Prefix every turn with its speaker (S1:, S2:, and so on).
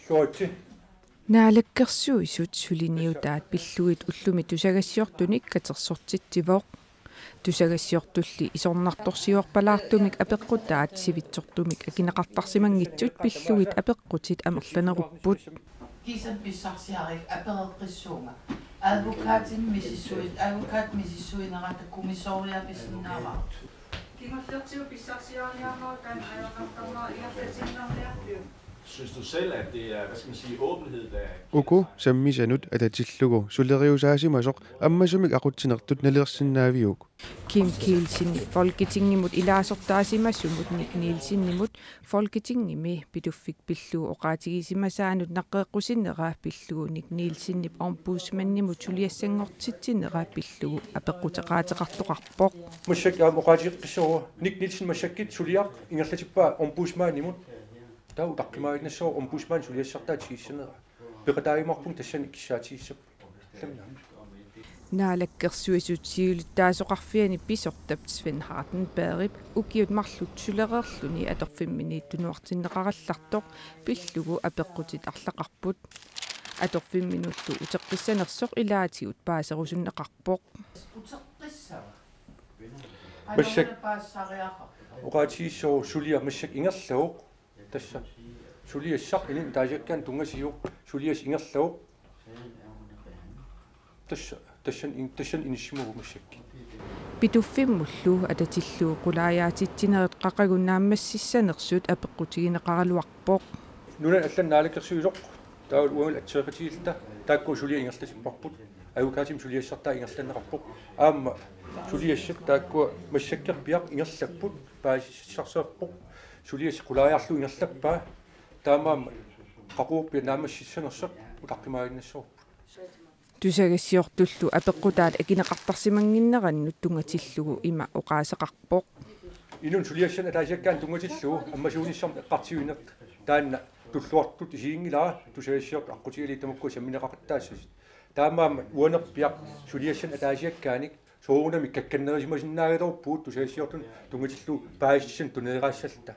S1: Suoti.
S2: Naalakkersuisut suliniutaat pilluit ullumi tusagassiortunik katersortittivoq tusagassiortulli isornartorsiuarpalaartumik apeqqutaat sivitsortumik akinaqartarsimangitsut pilluit apeqqutit amerlanerupput
S3: kisan pissarsiarik apereqissuunga advokaatin misissuinerata kummissoriapisinnaava
S4: Kimmertertiu pissarsiariamaa kan ajaqartarmaa iartatinnerliartu.
S1: Synes du selv, at det er, hvad skal man sige, åbenhed, der...
S5: Uku sammisanut atatillugu suleriusaasimasoq ammasumik aqutsinertut nalersinnaaviuk.
S2: Kim Kielsinni folketingimut ilaasortaasimassumut nikniilsinnimut folketingimi piduffik pilluu oqaatigiisimasaanut naqqeeqqusinneraa pilluu nikniilsinnip ombudsmannimut suliassangortitsinneraa pilluu apeqqutеqaateqartoqarpoq
S1: Mushak oqaatigiqqissuwa nikniilsin mashakkit suliaq ingerlatippaa ombudsmanimut tau taqqimaaginassoo ombudsman suliassartaat siissanera peqataagimarpun tassan ikissaatiissap lamna
S2: naalakkersuisut siulittaasoqarfiani pisortap Sven Hardenberg ukiut marlut sulererluni atorfimminuittunuartinneqarallartoq pillugu apeqqutit arlaqarput atorfimminullu uteqqissanersoq ilaatigut paaserusunneqarpoq
S1: Mushak oqaatigiissoo sulia mushak ingerlaguq tassa suliassaq inin taajakkaan tungasiuq sulias ingerlaguq tassan inissimuu mushakki
S2: pituffimullu atatillu qulaayaatittinerit qaqagunnaammassissanersut apeqqutigineqaraluarpoq
S1: nuna allan naalakkersuisoq taul uangul atseeqatiilta taakku sulia ingerlasipparput agukaatim suliassartaa ingerlanneqarpoq aamma suliassat taakku massakkerpiaq ingerlapput paasissarserpoq sulias qulaajaarlu ingerlappaa taamaam qaquuppi naamassissanersoq utaqqimaaginassoo
S2: tusagassiortullu apeqqutaat akineqartarsimanginnerannut tungatillugu ima oqaaseqarpoq
S1: inun suliassan ataajakkaan tungatillugu ammasuunissarm eqqartiguineq taanna tulluartut isiingilaa tusagassiort aqutigili tamukku sammineqaqattaassas taamaam uanerpiaq suliassan ataajakkaanik soorunami kakkannerisimasinnaagiteruppuut tusagassiortun tungatillu paasissan tuneeraassalta